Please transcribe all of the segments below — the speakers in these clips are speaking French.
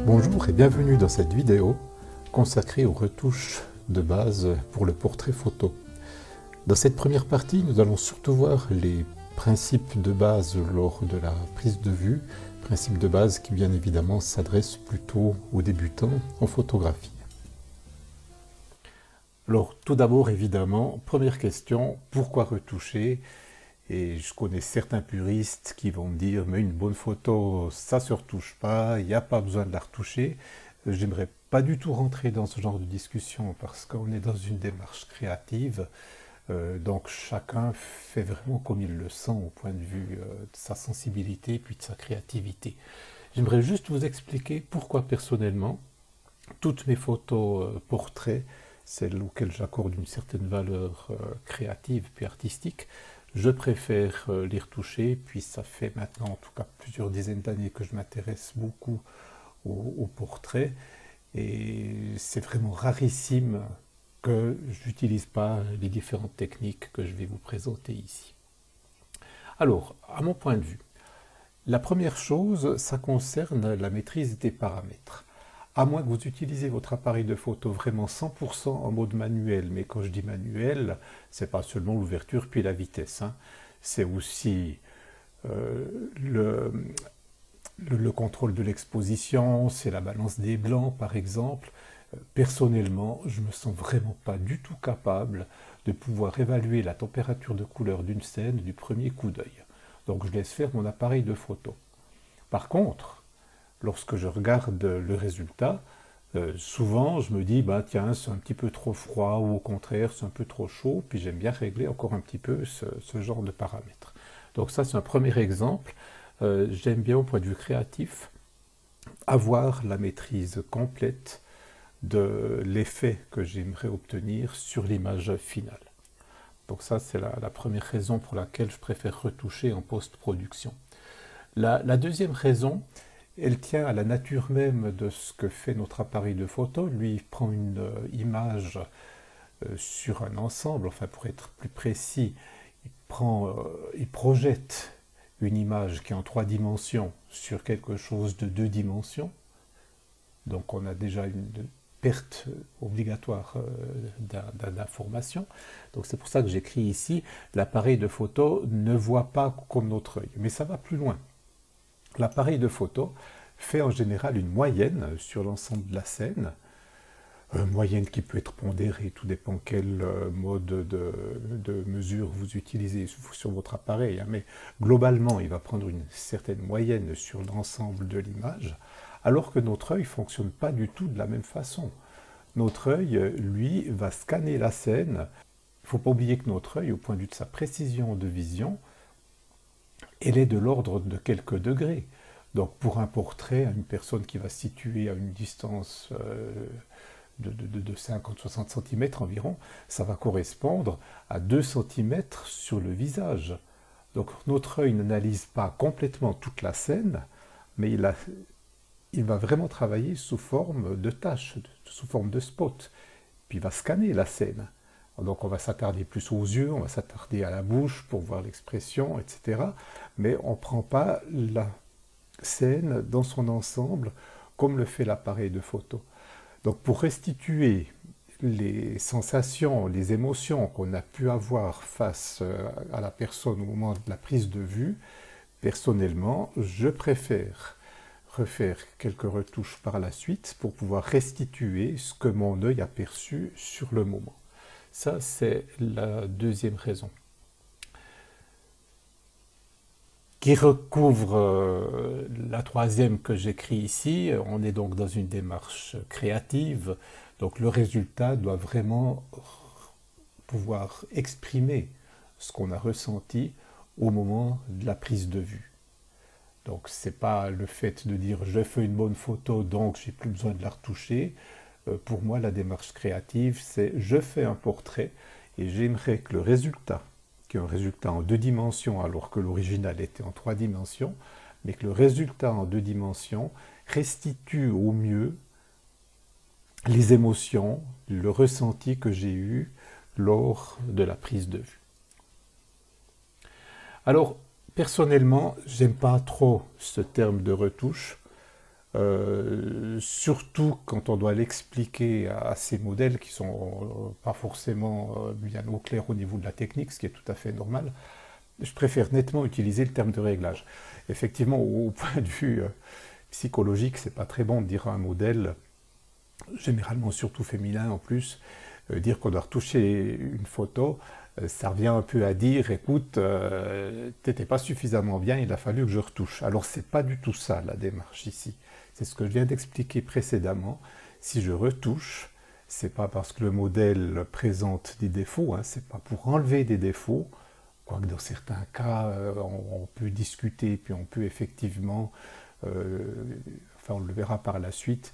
Bonjour et bienvenue dans cette vidéo consacrée aux retouches de base pour le portrait photo. Dans cette première partie, nous allons surtout voir les principes de base lors de la prise de vue, principes de base qui bien évidemment s'adressent plutôt aux débutants en photographie. Alors tout d'abord évidemment, première question, pourquoi retoucher? Et je connais certains puristes qui vont me dire mais une bonne photo ça se retouche pas, il n'y a pas besoin de la retoucher. J'aimerais pas du tout rentrer dans ce genre de discussion parce qu'on est dans une démarche créative, donc chacun fait vraiment comme il le sent au point de vue de sa sensibilité puis de sa créativité. J'aimerais juste vous expliquer pourquoi personnellement toutes mes photos portraits, celles auxquelles j'accorde une certaine valeur créative puis artistique, je préfère les retoucher, puis ça fait maintenant en tout cas plusieurs dizaines d'années que je m'intéresse beaucoup aux portraits, et c'est vraiment rarissime que je n'utilise pas les différentes techniques que je vais vous présenter ici. Alors, à mon point de vue, la première chose, ça concerne la maîtrise des paramètres. À moins que vous utilisiez votre appareil de photo vraiment 100% en mode manuel, mais quand je dis manuel, c'est pas seulement l'ouverture puis la vitesse, hein. C'est aussi le contrôle de l'exposition, c'est la balance des blancs par exemple. Personnellement, je me sens vraiment pas du tout capable de pouvoir évaluer la température de couleur d'une scène du premier coup d'œil. Donc je laisse faire mon appareil de photo. Par contre, lorsque je regarde le résultat, souvent je me dis, bah, tiens, c'est un petit peu trop froid, ou au contraire, c'est un peu trop chaud, puis j'aime bien régler encore un petit peu ce genre de paramètres. Donc ça, c'est un premier exemple. J'aime bien, au point de vue créatif, avoir la maîtrise complète de l'effet que j'aimerais obtenir sur l'image finale. Donc ça, c'est la première raison pour laquelle je préfère retoucher en post-production. La deuxième raison, elle tient à la nature même de ce que fait notre appareil de photo. Lui, il prend une image sur un ensemble, enfin pour être plus précis, il projette une image qui est en 3 dimensions sur quelque chose de 2 dimensions. Donc on a déjà une perte obligatoire d'information. Donc c'est pour ça que j'écris ici, l'appareil de photo ne voit pas comme notre œil. Mais ça va plus loin. L'appareil de photo fait en général une moyenne sur l'ensemble de la scène, moyenne qui peut être pondérée, tout dépend quel mode de mesure vous utilisez sur votre appareil, hein, mais globalement il va prendre une certaine moyenne sur l'ensemble de l'image, alors que notre œil ne fonctionne pas du tout de la même façon. Notre œil, lui, va scanner la scène. Il ne faut pas oublier que notre œil, au point de vue de sa précision de vision, elle est de l'ordre de quelques degrés. Donc pour un portrait, une personne qui va se situer à une distance de 50-60 cm environ, ça va correspondre à 2 cm sur le visage. Donc notre œil n'analyse pas complètement toute la scène, mais il va vraiment travailler sous forme de tâches, sous forme de spot. Puis il va scanner la scène. Donc on va s'attarder plus aux yeux, on va s'attarder à la bouche pour voir l'expression, etc. Mais on ne prend pas la scène dans son ensemble comme le fait l'appareil de photo. Donc pour restituer les sensations, les émotions qu'on a pu avoir face à la personne au moment de la prise de vue, personnellement, je préfère refaire quelques retouches par la suite pour pouvoir restituer ce que mon œil a perçu sur le moment. Ça, c'est la deuxième raison. Qui recouvre la troisième que j'écris ici. On est donc dans une démarche créative, donc le résultat doit vraiment pouvoir exprimer ce qu'on a ressenti au moment de la prise de vue. Donc c'est pas le fait de dire je fais une bonne photo donc j'ai plus besoin de la retoucher. Pour moi la démarche créative c'est je fais un portrait et j'aimerais que le résultat, qui est un résultat en 2 dimensions alors que l'original était en 3 dimensions, mais que le résultat en 2 dimensions restitue au mieux les émotions, le ressenti que j'ai eu lors de la prise de vue. Alors personnellement, j'aime pas trop ce terme de retouche. surtout quand on doit l'expliquer à ces modèles qui sont pas forcément bien au clair au niveau de la technique, ce qui est tout à fait normal. Je préfère nettement utiliser le terme de réglage. Effectivement, au point de vue psychologique, c'est pas très bon de dire à un modèle, généralement surtout féminin en plus, dire qu'on doit retoucher une photo, ça revient un peu à dire, écoute, t'étais pas suffisamment bien, il a fallu que je retouche. Alors c'est pas du tout ça la démarche ici. C'est ce que je viens d'expliquer précédemment. Si je retouche, c'est pas parce que le modèle présente des défauts, hein, c'est pas pour enlever des défauts, quoique dans certains cas, on peut discuter, puis on peut effectivement, enfin on le verra par la suite,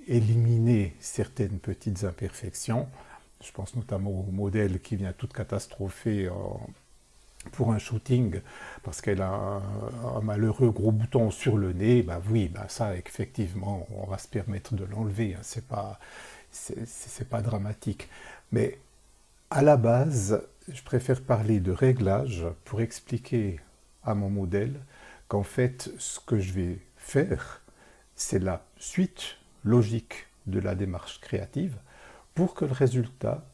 éliminer certaines petites imperfections. Je pense notamment au modèle qui vient tout catastropher pour un shooting parce qu'elle a un malheureux gros bouton sur le nez. Ben oui, ben ça effectivement, on va se permettre de l'enlever. Hein. C'est pas dramatique. Mais à la base, je préfère parler de réglage pour expliquer à mon modèle qu'en fait, ce que je vais faire, c'est la suite logique de la démarche créative pour que le résultat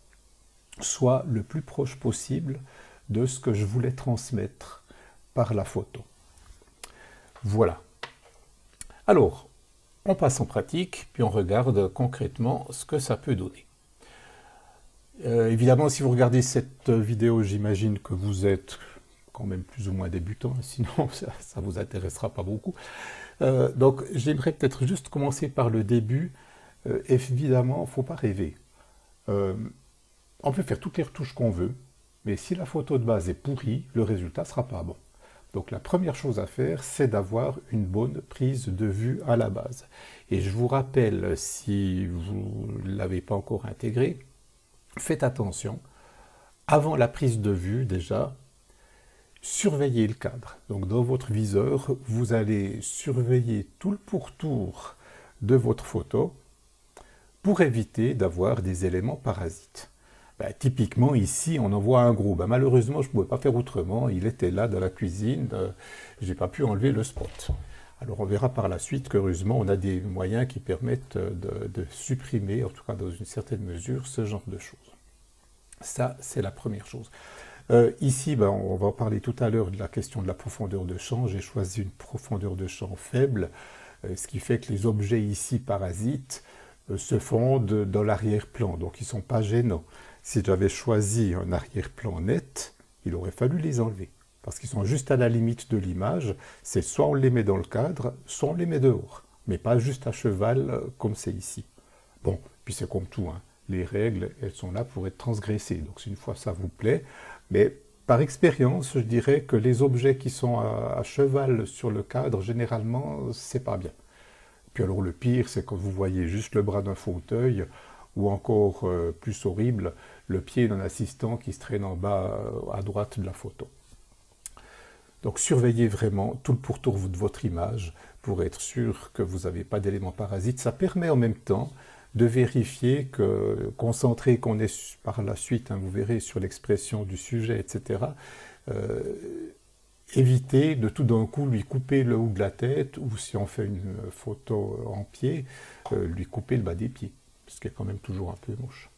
soit le plus proche possible de ce que je voulais transmettre par la photo. Voilà. Alors, on passe en pratique, puis on regarde concrètement ce que ça peut donner. Évidemment, si vous regardez cette vidéo, j'imagine que vous êtes quand même plus ou moins débutant, sinon ça ne vous intéressera pas beaucoup. Donc j'aimerais peut-être juste commencer par le début. Évidemment, il ne faut pas rêver. On peut faire toutes les retouches qu'on veut, mais si la photo de base est pourrie, le résultat ne sera pas bon. Donc la première chose à faire, c'est d'avoir une bonne prise de vue à la base. Et je vous rappelle, si vous ne l'avez pas encore intégré, faites attention, avant la prise de vue déjà, surveillez le cadre. Donc dans votre viseur, vous allez surveiller tout le pourtour de votre photo pour éviter d'avoir des éléments parasites. Ben, typiquement ici, on en voit un gros. Ben, malheureusement, je ne pouvais pas faire autrement. Il était là dans la cuisine. Je n'ai pas pu enlever le spot. Alors on verra par la suite qu'heureusement, on a des moyens qui permettent de supprimer, en tout cas dans une certaine mesure, ce genre de choses. Ça, c'est la première chose. Ici, ben, on va en parler tout à l'heure de la question de la profondeur de champ. J'ai choisi une profondeur de champ faible, ce qui fait que les objets ici parasites se fondent dans l'arrière-plan, donc ils ne sont pas gênants. Si j'avais choisi un arrière-plan net, il aurait fallu les enlever, parce qu'ils sont juste à la limite de l'image. C'est soit on les met dans le cadre, soit on les met dehors, mais pas juste à cheval comme c'est ici. Bon, puis c'est comme tout, hein. Les règles, elles sont là pour être transgressées, donc si une fois ça vous plaît, mais par expérience, je dirais que les objets qui sont à cheval sur le cadre, généralement, c'est pas bien. Puis alors le pire, c'est quand vous voyez juste le bras d'un fauteuil, ou encore plus horrible, le pied d'un assistant qui se traîne en bas à droite de la photo. Donc surveillez vraiment tout le pourtour de votre image pour être sûr que vous n'avez pas d'éléments parasites. Ça permet en même temps de vérifier que, concentré qu'on est par la suite, hein, vous verrez sur l'expression du sujet, etc., éviter de tout d'un coup lui couper le haut de la tête, ou si on fait une photo en pied, lui couper le bas des pieds, ce qui est quand même toujours un peu moche.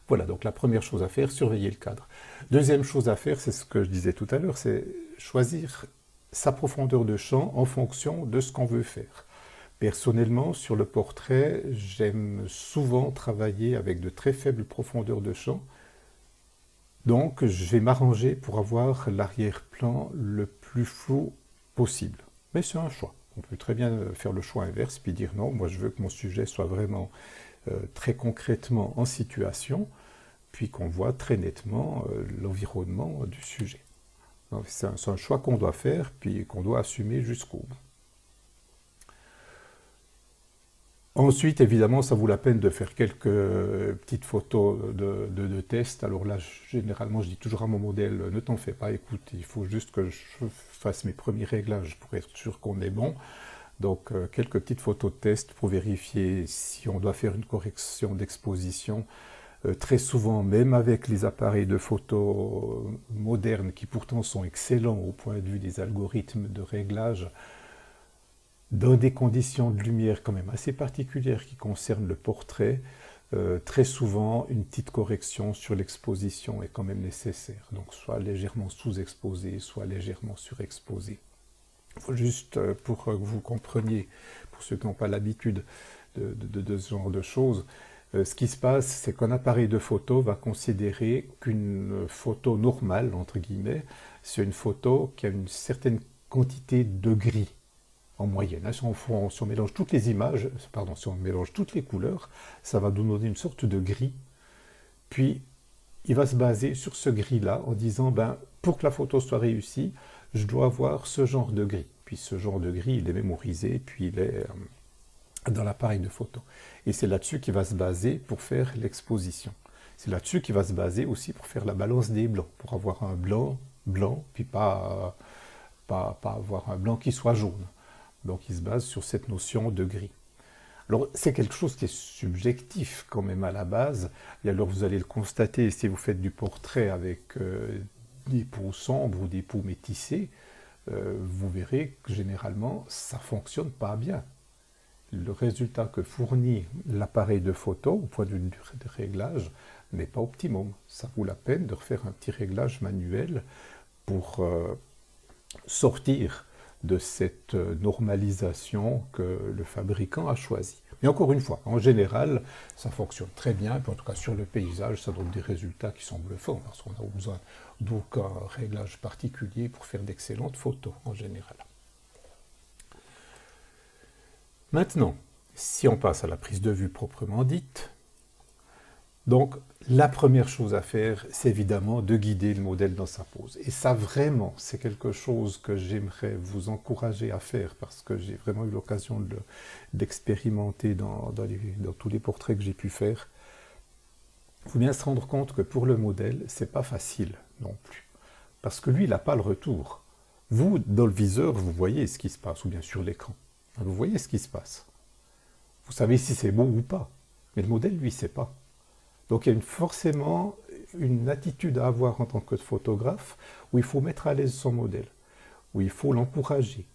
Voilà, donc la première chose à faire, surveiller le cadre. Deuxième chose à faire, c'est ce que je disais tout à l'heure, c'est choisir sa profondeur de champ en fonction de ce qu'on veut faire. Personnellement, sur le portrait, j'aime souvent travailler avec de très faibles profondeurs de champ. Donc, je vais m'arranger pour avoir l'arrière-plan le plus flou possible. Mais c'est un choix. On peut très bien faire le choix inverse, puis dire non, moi je veux que mon sujet soit vraiment très concrètement en situation, puis qu'on voit très nettement l'environnement du sujet. C'est un choix qu'on doit faire, puis qu'on doit assumer jusqu'au bout. Ensuite, évidemment, ça vaut la peine de faire quelques petites photos de test. Alors là, généralement, je dis toujours à mon modèle, ne t'en fais pas, écoute, il faut juste que je fasse mes premiers réglages pour être sûr qu'on est bon. Donc, quelques petites photos de test pour vérifier si on doit faire une correction d'exposition. Très souvent, même avec les appareils de photo modernes, qui pourtant sont excellents au point de vue des algorithmes de réglage, dans des conditions de lumière quand même assez particulières qui concernent le portrait, très souvent une petite correction sur l'exposition est quand même nécessaire. Donc soit légèrement sous-exposé, soit légèrement surexposé. Il faut juste, pour que vous compreniez, pour ceux qui n'ont pas l'habitude de ce genre de choses, ce qui se passe, c'est qu'un appareil de photo va considérer qu'une photo normale, entre guillemets, c'est une photo qui a une certaine quantité de gris en moyenne. Si on mélange toutes les images, pardon, si on mélange toutes les couleurs, ça va nous donner une sorte de gris. Puis, il va se baser sur ce gris-là en disant, ben, pour que la photo soit réussie, je dois avoir ce genre de gris. Puis ce genre de gris, il est mémorisé, puis il est dans l'appareil de photo. Et c'est là-dessus qu'il va se baser pour faire l'exposition. C'est là-dessus qu'il va se baser aussi pour faire la balance des blancs, pour avoir un blanc, puis pas avoir un blanc qui soit jaune. Donc il se base sur cette notion de gris. Alors c'est quelque chose qui est subjectif quand même à la base, et alors vous allez le constater si vous faites du portrait avec des peaux sombres ou des peaux métissées, vous verrez que généralement ça ne fonctionne pas bien. Le résultat que fournit l'appareil de photo au point de vue de réglage n'est pas optimum. Ça vaut la peine de refaire un petit réglage manuel pour sortir de cette normalisation que le fabricant a choisie. Mais encore une fois, en général, ça fonctionne très bien, puis en tout cas sur le paysage, ça donne des résultats qui sont bluffants, parce qu'on n'a besoin d'aucun réglage particulier pour faire d'excellentes photos en général. Maintenant, si on passe à la prise de vue proprement dite, donc la première chose à faire, c'est évidemment de guider le modèle dans sa pose. Et ça vraiment, c'est quelque chose que j'aimerais vous encourager à faire parce que j'ai vraiment eu l'occasion d'expérimenter dans tous les portraits que j'ai pu faire. Il faut bien se rendre compte que pour le modèle, c'est pas facile non plus. Parce que lui, il n'a pas le retour. Vous, dans le viseur, vous voyez ce qui se passe, ou bien sur l'écran. Vous voyez ce qui se passe. Vous savez si c'est beau ou pas. Mais le modèle, lui, ne sait pas. Donc il y a forcément une attitude à avoir en tant que photographe où il faut mettre à l'aise son modèle, où il faut l'encourager,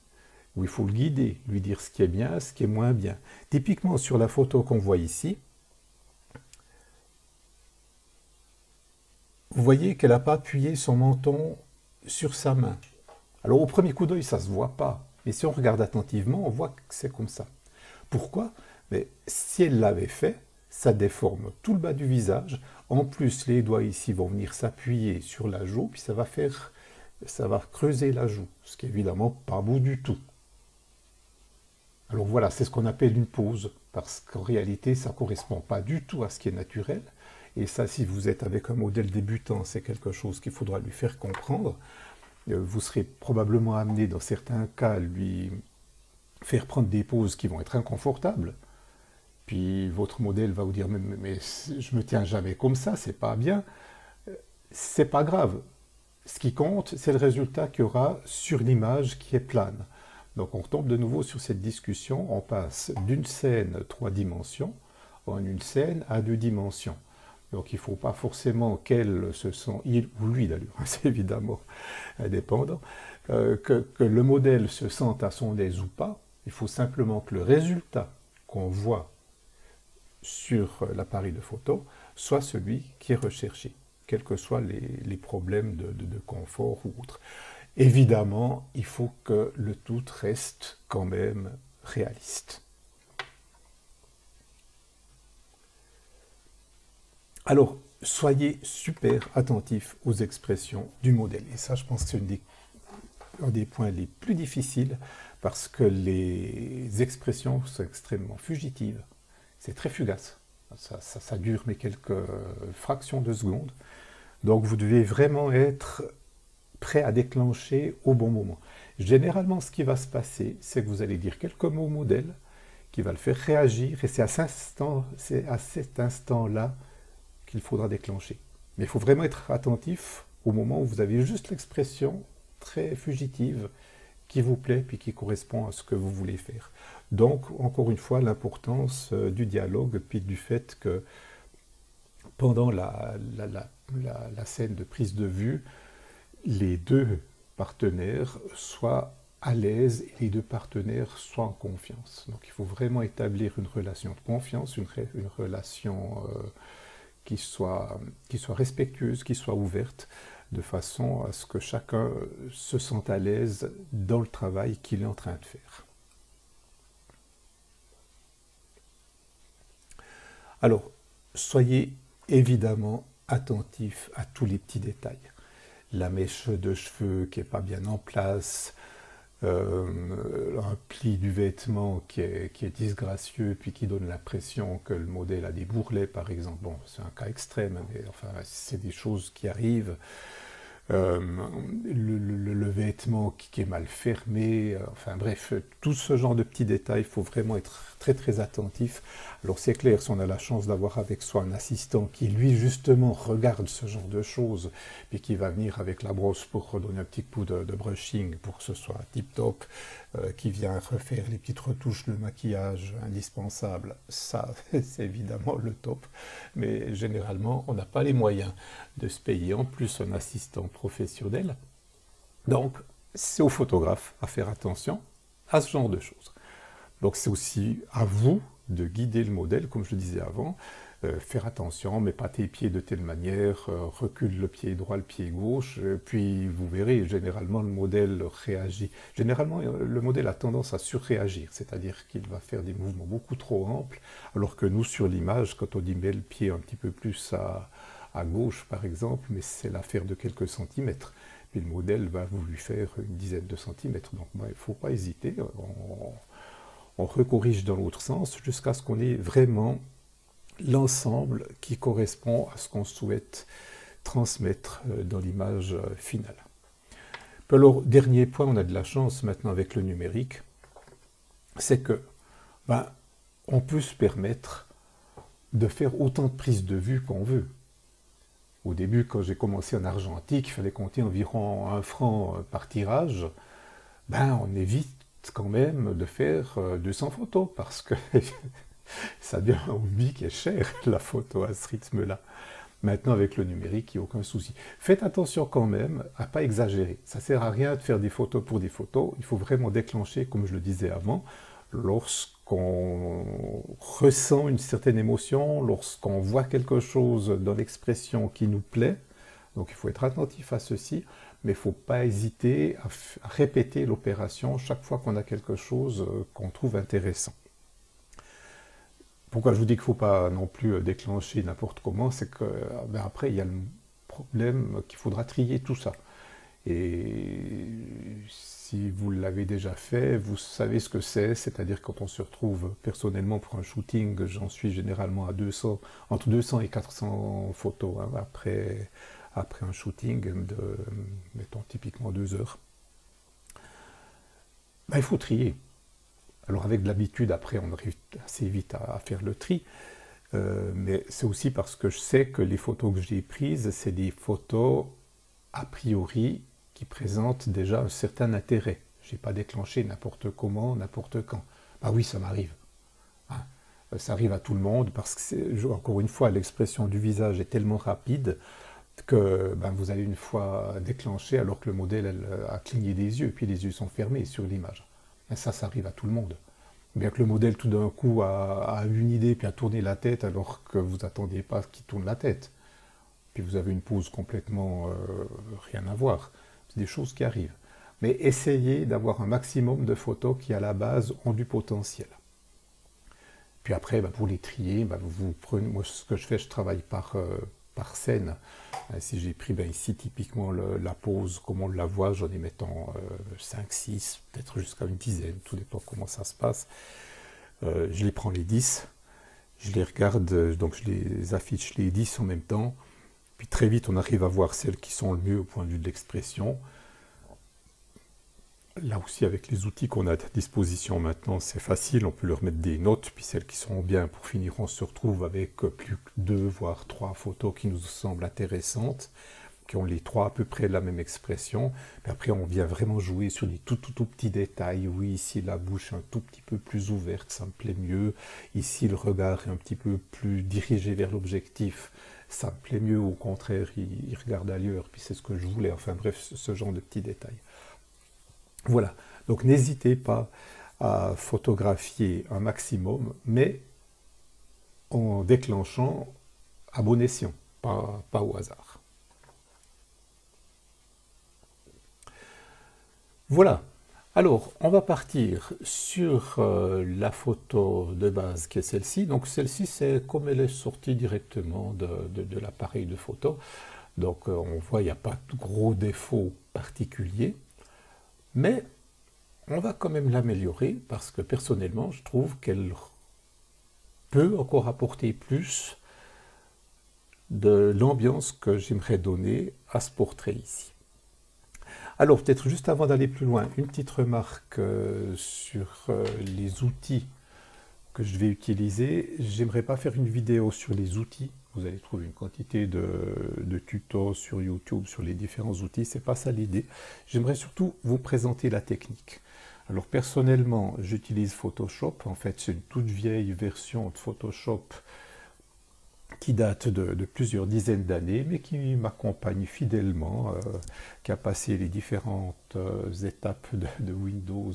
où il faut le guider, lui dire ce qui est bien, ce qui est moins bien. Typiquement sur la photo qu'on voit ici, vous voyez qu'elle n'a pas appuyé son menton sur sa main. Alors au premier coup d'œil, ça ne se voit pas, mais si on regarde attentivement, on voit que c'est comme ça. Pourquoi? Mais si elle l'avait fait, ça déforme tout le bas du visage. En plus, les doigts ici vont venir s'appuyer sur la joue, puis ça va creuser la joue, ce qui est évidemment pas beau du tout. Alors voilà, c'est ce qu'on appelle une pose, parce qu'en réalité, ça ne correspond pas du tout à ce qui est naturel. Et ça, si vous êtes avec un modèle débutant, c'est quelque chose qu'il faudra lui faire comprendre. Vous serez probablement amené, dans certains cas, à lui faire prendre des poses qui vont être inconfortables. Puis votre modèle va vous dire mais je me tiens jamais comme ça, c'est pas bien. C'est pas grave. Ce qui compte, c'est le résultat qu'il y aura sur l'image qui est plane. Donc on retombe de nouveau sur cette discussion, on passe d'une scène 3 dimensions en une scène à 2 dimensions. Donc il ne faut pas forcément qu'elle se sent, il ou lui d'ailleurs, c'est évidemment indépendant, que le modèle se sente à son aise ou pas. Il faut simplement que le résultat qu'on voit sur l'appareil de photo soit celui qui est recherché, quels que soient les problèmes de confort ou autres. Évidemment, il faut que le tout reste quand même réaliste. Alors, soyez super attentifs aux expressions du modèle. Et ça, je pense que c'est un des points les plus difficiles parce que les expressions sont extrêmement fugitives. C'est très fugace. Ça dure mais quelques fractions de secondes. Donc vous devez vraiment être prêt à déclencher au bon moment. Généralement, ce qui va se passer, c'est que vous allez dire quelques mots au modèle qui va le faire réagir et c'est à cet instant-là qu'il faudra déclencher. Mais il faut vraiment être attentif au moment où vous avez juste l'expression très fugitive qui vous plaît puis qui correspond à ce que vous voulez faire. Donc, encore une fois, l'importance du dialogue, puis du fait que pendant la scène de prise de vue, les deux partenaires soient à l'aise et les deux partenaires soient en confiance. Donc il faut vraiment établir une relation de confiance, une relation qui soit respectueuse, qui soit ouverte, de façon à ce que chacun se sente à l'aise dans le travail qu'il est en train de faire. Alors, soyez évidemment attentifs à tous les petits détails. La mèche de cheveux qui n'est pas bien en place, un pli du vêtement qui est disgracieux, puis qui donne l'impression que le modèle a des bourrelets, par exemple. Bon, c'est un cas extrême, mais enfin, c'est des choses qui arrivent. Le vêtement qui est mal fermé, enfin bref, tout ce genre de petits détails, il faut vraiment être très très attentif. Alors c'est clair, si on a la chance d'avoir avec soi un assistant qui lui justement regarde ce genre de choses, puis qui va venir avec la brosse pour redonner un petit coup de brushing pour que ce soit tip top, qui vient refaire les petites retouches de maquillage indispensables, ça c'est évidemment le top, mais généralement on n'a pas les moyens de se payer en plus un assistant professionnel. Donc c'est au photographe à faire attention à ce genre de choses. Donc c'est aussi à vous de guider le modèle, comme je le disais avant, faire attention, mets pas tes pieds de telle manière, recule le pied droit, le pied gauche, puis vous verrez, généralement le modèle réagit. Généralement, le modèle a tendance à surréagir, c'est-à-dire qu'il va faire des mouvements beaucoup trop amples, alors que nous, sur l'image, quand on dit met le pied un petit peu plus à gauche, par exemple, mais c'est l'affaire de quelques centimètres. Puis le modèle va vous lui faire une dizaine de centimètres. Donc il ne faut pas hésiter, on recorrige dans l'autre sens jusqu'à ce qu'on ait vraiment l'ensemble qui correspond à ce qu'on souhaite transmettre dans l'image finale. Alors, dernier point, on a de la chance maintenant avec le numérique, c'est que on peut se permettre de faire autant de prises de vue qu'on veut. Au début, quand j'ai commencé en argentique, il fallait compter environ 1 franc par tirage. On évite quand même de faire 200 photos, parce que ça devient un hobby qui est cher, la photo à ce rythme-là. Maintenant, avec le numérique, il n'y a aucun souci. Faites attention quand même à ne pas exagérer. Ça ne sert à rien de faire des photos pour des photos. Il faut vraiment déclencher, comme je le disais avant, lorsqu'on ressent une certaine émotion, lorsqu'on voit quelque chose dans l'expression qui nous plaît. Donc il faut être attentif à ceci, mais il ne faut pas hésiter à répéter l'opération chaque fois qu'on a quelque chose qu'on trouve intéressant. Pourquoi je vous dis qu'il ne faut pas non plus déclencher n'importe comment, c'est que après il y a le problème qu'il faudra trier tout ça. Et si vous l'avez déjà fait, vous savez ce que c'est-à-dire quand on se retrouve personnellement pour un shooting, j'en suis généralement à 200, entre 200 et 400 photos après un shooting de, mettons, typiquement 2 heures. Il faut trier. Alors avec de l'habitude, après, on arrive assez vite à faire le tri, mais c'est aussi parce que je sais que les photos que j'ai prises, c'est des photos a priori qui présentent déjà un certain intérêt. Je n'ai pas déclenché n'importe comment, n'importe quand. Oui, ça m'arrive. Ça arrive à tout le monde, parce que, encore une fois, l'expression du visage est tellement rapide que vous allez une fois déclenché alors que le modèle a cligné des yeux, puis les yeux sont fermés sur l'image. Ça arrive à tout le monde. Bien que le modèle tout d'un coup a une idée, puis a tourné la tête alors que vous n'attendiez pas qu'il tourne la tête. Puis vous avez une pose complètement rien à voir. C'est des choses qui arrivent. Mais essayez d'avoir un maximum de photos qui à la base ont du potentiel. Puis après, pour les trier, vous prenez, moi ce que je fais, je travaille par scène. Si j'ai pris ici typiquement la pose, comme on la voit, j'en ai mettons 5, 6, peut-être jusqu'à une dizaine, tout dépend comment ça se passe. Je les prends les 10, je les regarde, donc je les affiche les 10 en même temps, puis très vite on arrive à voir celles qui sont le mieux au point de vue de l'expression. Là aussi, avec les outils qu'on a à disposition maintenant, c'est facile, on peut leur mettre des notes, puis celles qui sont bien, pour finir, on se retrouve avec plus que 2, voire 3 photos qui nous semblent intéressantes, qui ont les 3 à peu près la même expression. Puis après, on vient vraiment jouer sur des tout petits détails. Oui, ici, la bouche est un tout petit peu plus ouverte, ça me plaît mieux. Ici, le regard est un petit peu plus dirigé vers l'objectif, ça me plaît mieux. Au contraire, il regarde ailleurs, puis c'est ce que je voulais. Enfin bref, ce genre de petits détails. Voilà, donc n'hésitez pas à photographier un maximum, mais en déclenchant à bon escient, pas au hasard. Voilà, alors on va partir sur la photo de base qui est celle-ci. Donc celle-ci, c'est comme elle est sortie directement de l'appareil de photo. Donc on voit, il n'y a pas de gros défauts particuliers, mais on va quand même l'améliorer parce que personnellement, je trouve qu'elle peut encore apporter plus de l'ambiance que j'aimerais donner à ce portrait ici. Alors peut-être juste avant d'aller plus loin, une petite remarque sur les outils que je vais utiliser. J'aimerais pas faire une vidéo sur les outils. Vous allez trouver une quantité de tutos sur YouTube sur les différents outils. C'est pas ça l'idée. J'aimerais surtout vous présenter la technique. Alors personnellement, j'utilise Photoshop. En fait, c'est une toute vieille version de Photoshop qui date de plusieurs dizaines d'années, mais qui m'accompagne fidèlement, qui a passé les différentes étapes de Windows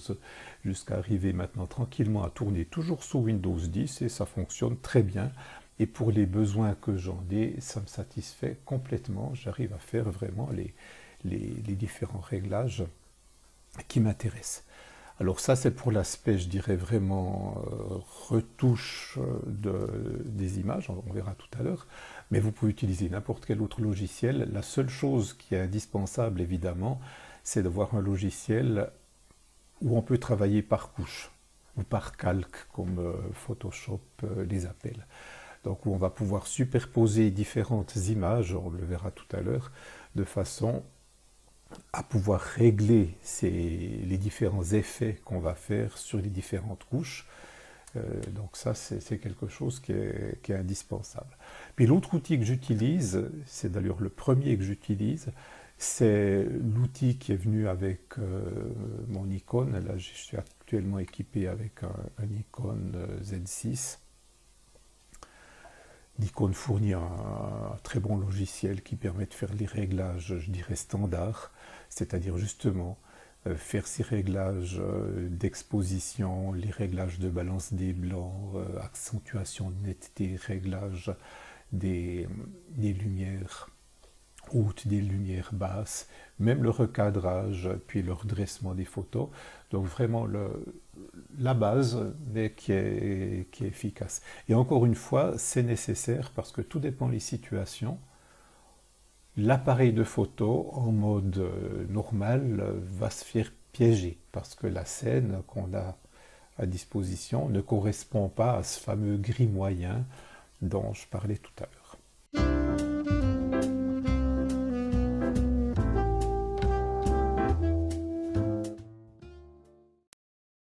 jusqu'à arriver maintenant tranquillement à tourner toujours sous Windows 10 et ça fonctionne très bien. Et pour les besoins que j'en ai, ça me satisfait complètement. J'arrive à faire vraiment les différents réglages qui m'intéressent. Alors ça, c'est pour l'aspect, je dirais, vraiment retouche des images, on verra tout à l'heure, mais vous pouvez utiliser n'importe quel autre logiciel. La seule chose qui est indispensable, évidemment, c'est d'avoir un logiciel où on peut travailler par couche, ou par calque, comme Photoshop les appelle. Donc où on va pouvoir superposer différentes images, on le verra tout à l'heure, de façon à pouvoir régler les différents effets qu'on va faire sur les différentes couches. Donc ça, c'est quelque chose qui est indispensable. Puis l'autre outil que j'utilise, c'est d'ailleurs le premier que j'utilise, c'est l'outil qui est venu avec mon Nikon. Là, je suis actuellement équipé avec un Nikon Z6. Nikon fournit un très bon logiciel qui permet de faire les réglages, je dirais, standards, c'est-à-dire justement faire ces réglages d'exposition, les réglages de balance des blancs, accentuation de netteté, réglage des lumières hautes, des lumières basses, même le recadrage, puis le redressement des photos. Donc vraiment la base, mais qui est efficace. Et encore une fois, c'est nécessaire parce que tout dépend des situations. L'appareil de photo en mode normal va se faire piéger parce que la scène qu'on a à disposition ne correspond pas à ce fameux gris moyen dont je parlais tout à l'heure.